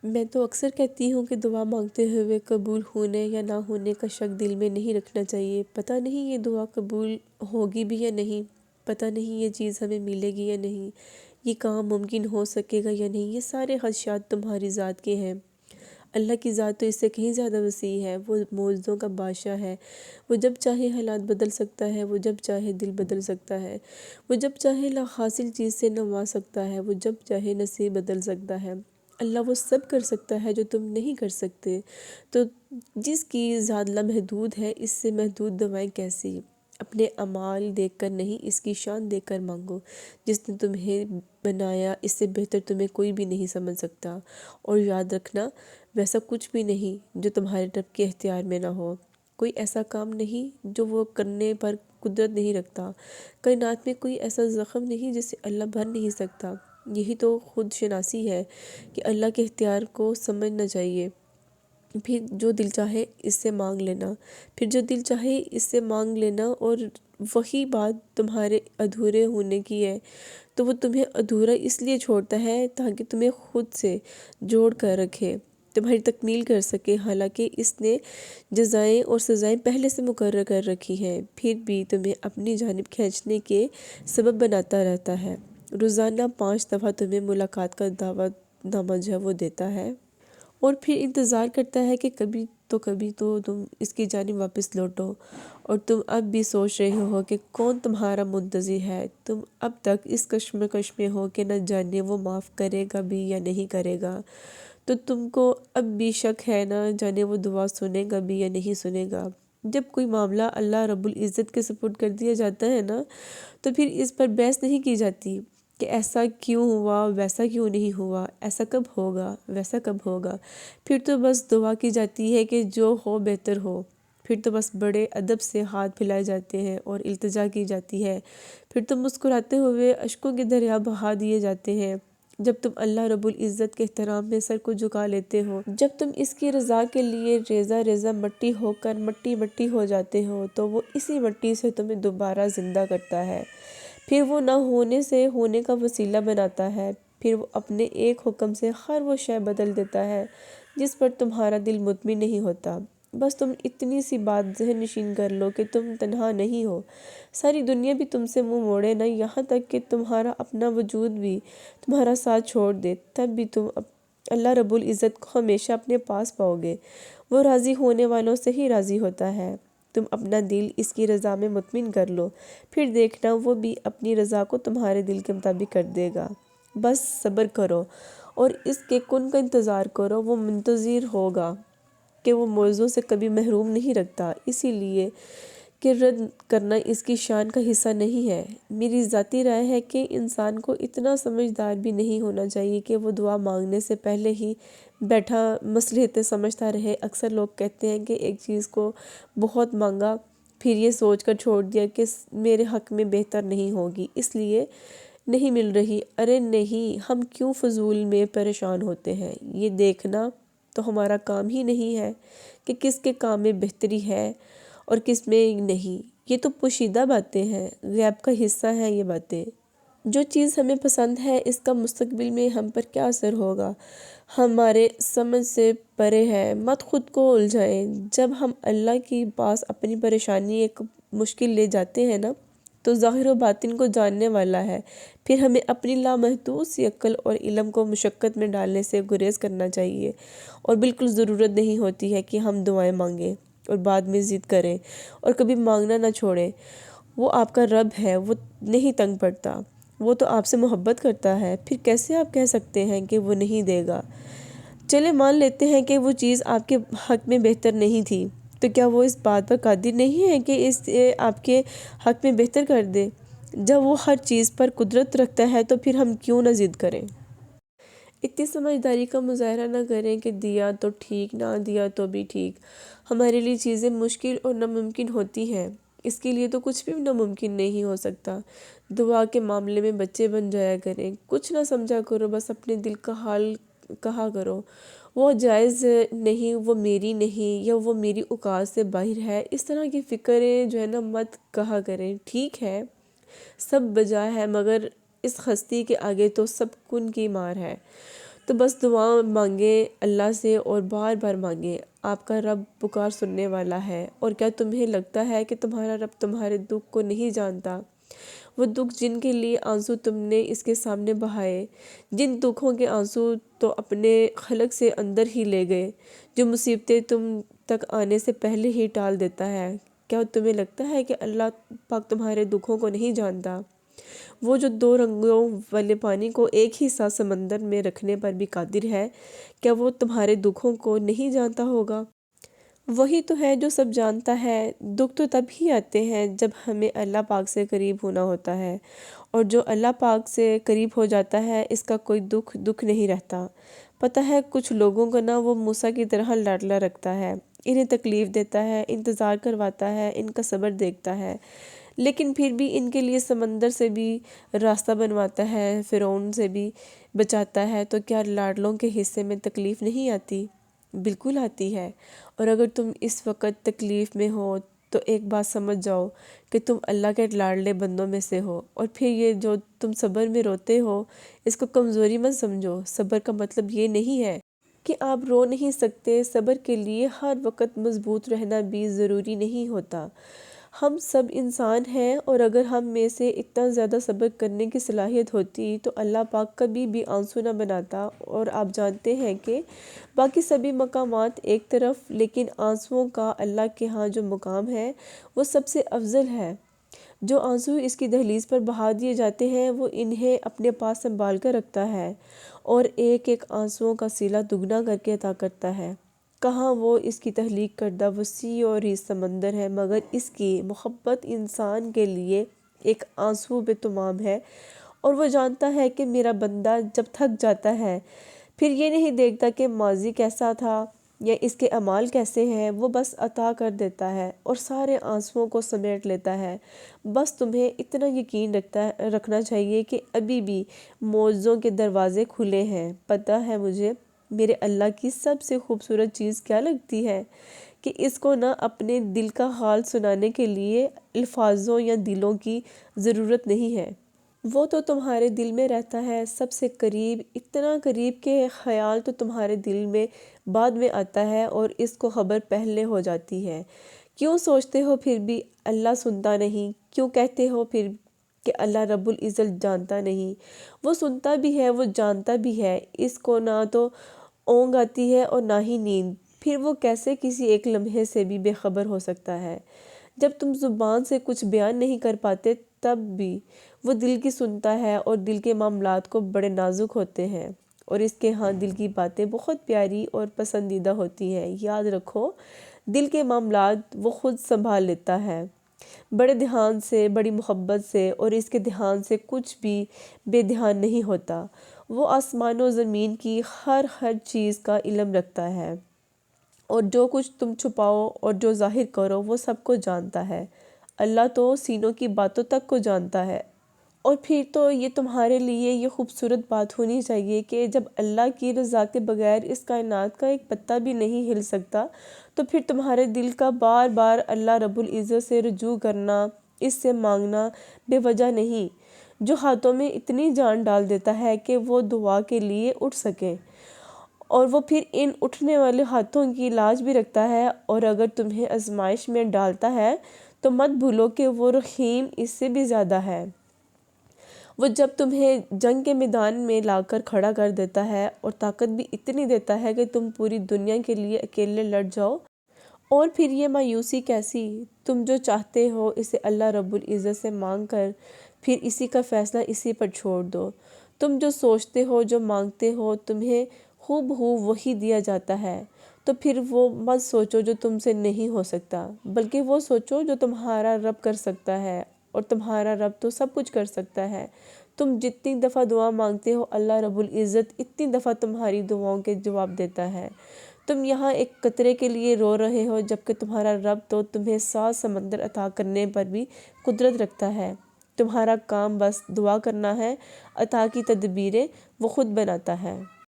میں تو اکثر کہتی ہوں کہ دعا مانگتے ہوئے قبول ہونے یا نہ ہونے کا شک دل میں نہیں رکھنا چاہیے۔ پتہ نہیں یہ دعا قبول ہوگی بھی یا نہیں، پتہ نہیں یہ چیز ہمیں ملے گی یا نہیں، یہ کام ممکن ہو سکے گا یا نہیں، یہ سارے خدشات تمہاری ذات کے ہیں۔ اللہ کی ذات تو اس سے کہیں زیادہ وسیع ہے، وہ معجزوں کا بادشاہ ہے، وہ جب چاہے حالات بدل سکتا ہے، وہ جب چاہے دل بدل سکتا ہے، وہ جب چاہے لا حاصل چیز سے نواز سکتا ہے، وہ جب چاہے نصیب بدل سکتا ہے۔ اللہ وہ سب کر سکتا ہے جو تم نہیں کر سکتے، تو جس کی ذات لامحدود ہے، اس سے محدود دعائیں کیسی؟ اپنے اعمال دیکھ کر نہیں، اس کی شان دیکھ کر مانگو۔ جس نے تمہیں بنایا، اس سے بہتر تمہیں کوئی بھی نہیں سمجھ سکتا، اور یاد رکھنا ویسا کچھ بھی نہیں جو تمہارے رب کے اختیار میں نہ ہو۔ کوئی ایسا کام نہیں جو وہ کرنے پر قدرت نہیں رکھتا، کائنات میں کوئی ایسا زخم نہیں جسے اللہ بھر نہیں سکتا۔ یہی تو خود شناسی ہے کہ اللہ کے اختیار کو سمجھنا چاہیے۔ پھر جو دل چاہے اس سے مانگ لینا، پھر جو دل چاہے اس سے مانگ لینا، اور وہی بات تمہارے ادھورے ہونے کی ہے تو وہ تمہیں ادھورا اس لیے چھوڑتا ہے تاکہ تمہیں خود سے جوڑ کر رکھے، تمہاری تکمیل کر سکے، حالانکہ اس نے جزائیں اور سزائیں پہلے سے مقرر کر رکھی ہیں، پھر بھی تمہیں اپنی جانب کھینچنے کے سبب بناتا رہتا ہے۔ روزانہ 5 دفعہ تمہیں ملاقات کا دعوت نامہ جو ہے وہ دیتا ہے، اور پھر انتظار کرتا ہے کہ کبھی تو تم اس کی جانب واپس لوٹو، اور تم اب بھی سوچ رہے ہو کہ کون تمہارا منتظر ہے۔ تم اب تک اس کشمکش میں ہو کہ نہ جانے وہ معاف کرے گا بھی یا نہیں کرے گا، تو تم کو اب بھی شک ہے، نہ جانے وہ دعا سنے گا بھی یا نہیں سنے گا۔ جب کوئی معاملہ اللہ رب العزت کے سپرد کر دیا جاتا ہے نا، تو پھر اس پر بحث نہیں کی جاتی کہ ایسا کیوں ہوا، ویسا کیوں نہیں ہوا، ایسا کب ہوگا، ویسا کب ہوگا۔ پھر تو بس دعا کی جاتی ہے کہ جو ہو بہتر ہو۔ پھر تو بس بڑے ادب سے ہاتھ پھیلائے جاتے ہیں اور التجا کی جاتی ہے۔ پھر تو مسکراتے ہوئے اشکوں کے دریا بہا دیے جاتے ہیں۔ جب تم اللہ رب العزت کے احترام میں سر کو جھکا لیتے ہو، جب تم اس کی رضا کے لیے ریزہ ریزہ مٹی ہو کر مٹی مٹی ہو جاتے ہو، تو وہ اسی مٹی سے تمہیں دوبارہ زندہ کرتا ہے، پھر وہ نہ ہونے سے ہونے کا وسیلہ بناتا ہے، پھر وہ اپنے ایک حکم سے ہر وہ شے بدل دیتا ہے جس پر تمہارا دل مطمئن نہیں ہوتا۔ بس تم اتنی سی بات ذہن نشین کر لو کہ تم تنہا نہیں ہو، ساری دنیا بھی تم سے منہ موڑے نہ، یہاں تک کہ تمہارا اپنا وجود بھی تمہارا ساتھ چھوڑ دے، تب بھی تم اللہ رب العزت کو ہمیشہ اپنے پاس پاؤ گے۔ وہ راضی ہونے والوں سے ہی راضی ہوتا ہے۔ تم اپنا دل اس کی رضا میں مطمئن کر لو، پھر دیکھنا وہ بھی اپنی رضا کو تمہارے دل کے مطابق کر دے گا۔ بس صبر کرو اور اس کے کن کا انتظار کرو، وہ منتظر ہوگا کہ وہ معجزوں سے کبھی محروم نہیں رکھتا، اسی لیے کہ رد کرنا اس کی شان کا حصہ نہیں ہے۔ میری ذاتی رائے ہے کہ انسان کو اتنا سمجھدار بھی نہیں ہونا چاہیے کہ وہ دعا مانگنے سے پہلے ہی بیٹھا مصلحتیں سمجھتا رہے۔ اکثر لوگ کہتے ہیں کہ ایک چیز کو بہت مانگا، پھر یہ سوچ کر چھوڑ دیا کہ میرے حق میں بہتر نہیں ہوگی، اس لیے نہیں مل رہی۔ ارے نہیں، ہم کیوں فضول میں پریشان ہوتے ہیں؟ یہ دیکھنا تو ہمارا کام ہی نہیں ہے کہ کس کے کام میں بہتری ہے اور کس میں نہیں۔ یہ تو پوشیدہ باتیں ہیں، غیب کا حصہ ہیں یہ باتیں۔ جو چیز ہمیں پسند ہے، اس کا مستقبل میں ہم پر کیا اثر ہوگا، ہمارے سمجھ سے پرے ہے۔ مت خود کو الجھائیں۔ جب ہم اللہ کے پاس اپنی پریشانی ایک مشکل لے جاتے ہیں نا، تو ظاہر و باطن کو جاننے والا ہے، پھر ہمیں اپنی لامحدود سی عقل اور علم کو مشقت میں ڈالنے سے گریز کرنا چاہیے، اور بالکل ضرورت نہیں ہوتی ہے کہ ہم دعائیں مانگیں اور بعد میں ضد کریں اور کبھی مانگنا نہ چھوڑیں۔ وہ آپ کا رب ہے، وہ نہیں تنگ پڑتا، وہ تو آپ سے محبت کرتا ہے، پھر کیسے آپ کہہ سکتے ہیں کہ وہ نہیں دے گا؟ چلے مان لیتے ہیں کہ وہ چیز آپ کے حق میں بہتر نہیں تھی، تو کیا وہ اس بات پر قادر نہیں ہے کہ اسے آپ کے حق میں بہتر کر دے؟ جب وہ ہر چیز پر قدرت رکھتا ہے تو پھر ہم کیوں نہ ضد کریں؟ اتنی سمجھداری کا مظاہرہ نہ کریں کہ دیا تو ٹھیک، نہ دیا تو بھی ٹھیک۔ ہمارے لیے چیزیں مشکل اور ناممکن ہوتی ہیں، اس کے لیے تو کچھ بھی ناممکن نہیں ہو سکتا۔ دعا کے معاملے میں بچے بن جایا کریں، کچھ نہ سمجھا کرو، بس اپنے دل کا حال کہا کرو۔ وہ جائز نہیں، وہ میری نہیں، یا وہ میری اوقات سے باہر ہے، اس طرح کی فکریں جو ہے نا مت کہا کریں۔ ٹھیک ہے، سب بجا ہے، مگر اس ہستی کے آگے تو سب کن کی مار ہے۔ تو بس دعا مانگیں اللہ سے اور بار بار مانگیں، آپ کا رب پکار سننے والا ہے۔ اور کیا تمہیں لگتا ہے کہ تمہارا رب تمہارے دکھ کو نہیں جانتا؟ وہ دکھ جن کے لیے آنسو تم نے اس کے سامنے بہائے، جن دکھوں کے آنسو تو اپنے خلق سے اندر ہی لے گئے، جو مصیبتیں تم تک آنے سے پہلے ہی ٹال دیتا ہے، کیا تمہیں لگتا ہے کہ اللہ پاک تمہارے دکھوں کو نہیں جانتا؟ وہ جو دو رنگوں والے پانی کو ایک ہی ساتھ سمندر میں رکھنے پر بھی قادر ہے، کیا وہ تمہارے دکھوں کو نہیں جانتا ہوگا؟ وہی تو ہے جو سب جانتا ہے۔ دکھ تو تب ہی آتے ہیں جب ہمیں اللہ پاک سے قریب ہونا ہوتا ہے، اور جو اللہ پاک سے قریب ہو جاتا ہے اس کا کوئی دکھ نہیں رہتا۔ پتہ ہے کچھ لوگوں کو وہ موسیٰ کی طرح لاڈلا رکھتا ہے، انہیں تکلیف دیتا ہے، انتظار کرواتا ہے، ان کا صبر دیکھتا ہے، لیکن پھر بھی ان کے لیے سمندر سے بھی راستہ بنواتا ہے، فرعون سے بھی بچاتا ہے، تو کیا لاڈلوں کے حصے میں تکلیف نہیں آتی؟ بالکل آتی ہے۔ اور اگر تم اس وقت تکلیف میں ہو تو ایک بات سمجھ جاؤ کہ تم اللہ کے لاڈلے بندوں میں سے ہو، اور پھر یہ جو تم صبر میں روتے ہو اس کو کمزوری مت سمجھو۔ صبر کا مطلب یہ نہیں ہے کہ آپ رو نہیں سکتے، صبر کے لیے ہر وقت مضبوط رہنا بھی ضروری نہیں ہوتا۔ ہم سب انسان ہیں، اور اگر ہم میں سے اتنا زیادہ صبر کرنے کی صلاحیت ہوتی تو اللہ پاک کبھی بھی آنسو نہ بناتا۔ اور آپ جانتے ہیں کہ باقی سبھی مقامات ایک طرف، لیکن آنسوؤں کا اللہ کے ہاں جو مقام ہے وہ سب سے افضل ہے۔ جو آنسو اس کی دہلیز پر بہا دیے جاتے ہیں وہ انہیں اپنے پاس سنبھال کر رکھتا ہے، اور ایک ایک آنسوؤں کا صلہ دگنا کر کے عطا کرتا ہے۔ کہاں وہ اس کی تخلیق کردہ وسیع اور ریز سمندر ہے، مگر اس کی محبت انسان کے لیے ایک آنسو بے تمام ہے، اور وہ جانتا ہے کہ میرا بندہ جب تھک جاتا ہے پھر یہ نہیں دیکھتا کہ ماضی کیسا تھا یا اس کے اعمال کیسے ہیں، وہ بس عطا کر دیتا ہے اور سارے آنسوؤں کو سمیٹ لیتا ہے۔ بس تمہیں اتنا یقین رکھنا چاہیے کہ ابھی بھی معجزوں کے دروازے کھلے ہیں۔ پتہ ہے مجھے میرے اللہ کی سب سے خوبصورت چیز کیا لگتی ہے؟ کہ اس کو اپنے دل کا حال سنانے کے لیے الفاظوں یا دلوں کی ضرورت نہیں ہے۔ وہ تو تمہارے دل میں رہتا ہے، سب سے قریب، اتنا قریب کہ خیال تو تمہارے دل میں بعد میں آتا ہے اور اس کو خبر پہلے ہو جاتی ہے۔ کیوں سوچتے ہو پھر بھی اللہ سنتا نہیں؟ کیوں کہتے ہو پھر کہ اللہ رب العزت جانتا نہیں؟ وہ سنتا بھی ہے، وہ جانتا بھی ہے، اس کو نہ تو اونگ آتی ہے اور نہ ہی نیند، پھر وہ کیسے کسی ایک لمحے سے بھی بے خبر ہو سکتا ہے؟ جب تم زبان سے کچھ بیان نہیں کر پاتے تب بھی وہ دل کی سنتا ہے، اور دل کے معاملات کو بڑے نازک ہوتے ہیں، اور اس کے ہاں دل کی باتیں بہت پیاری اور پسندیدہ ہوتی ہیں۔ یاد رکھو دل کے معاملات وہ خود سنبھال لیتا ہے، بڑے دھیان سے، بڑی محبت سے، اور اس کے دھیان سے کچھ بھی بے دھیان نہیں ہوتا۔ وہ آسمان و زمین کی ہر چیز کا علم رکھتا ہے، اور جو کچھ تم چھپاؤ اور جو ظاہر کرو وہ سب کو جانتا ہے۔ اللہ تو سینوں کی باتوں تک کو جانتا ہے۔ اور پھر تو یہ تمہارے لیے یہ خوبصورت بات ہونی چاہیے کہ جب اللہ کی رضا کے بغیر اس کائنات کا ایک پتہ بھی نہیں ہل سکتا، تو پھر تمہارے دل کا بار بار اللہ رب العزت سے رجوع کرنا، اس سے مانگنا بے وجہ نہیں، جو ہاتھوں میں اتنی جان ڈال دیتا ہے کہ وہ دعا کے لیے اٹھ سکیں، اور وہ پھر ان اٹھنے والے ہاتھوں کی لاج بھی رکھتا ہے۔ اور اگر تمہیں آزمائش میں ڈالتا ہے تو مت بھولو کہ وہ رحیم اس سے بھی زیادہ ہے۔ وہ جب تمہیں جنگ کے میدان میں لا کر کھڑا کر دیتا ہے اور طاقت بھی اتنی دیتا ہے کہ تم پوری دنیا کے لیے اکیلے لڑ جاؤ، اور پھر یہ مایوسی کیسی؟ تم جو چاہتے ہو اسے اللہ رب العزت سے مانگ کر پھر اسی کا فیصلہ اسی پر چھوڑ دو۔ تم جو سوچتے ہو، جو مانگتے ہو، تمہیں ہو بہو وہی دیا جاتا ہے، تو پھر وہ مت سوچو جو تم سے نہیں ہو سکتا، بلکہ وہ سوچو جو تمہارا رب کر سکتا ہے، اور تمہارا رب تو سب کچھ کر سکتا ہے۔ تم جتنی دفعہ دعا مانگتے ہو اللہ رب العزت اتنی دفعہ تمہاری دعاؤں کے جواب دیتا ہے۔ تم یہاں ایک قطرے کے لیے رو رہے ہو، جبکہ تمہارا رب تو تمہیں 7 سمندر عطا کرنے پر بھی قدرت رکھتا ہے۔ تمہارا کام بس دعا کرنا ہے، عطا کی تدبیریں وہ خود بناتا ہے۔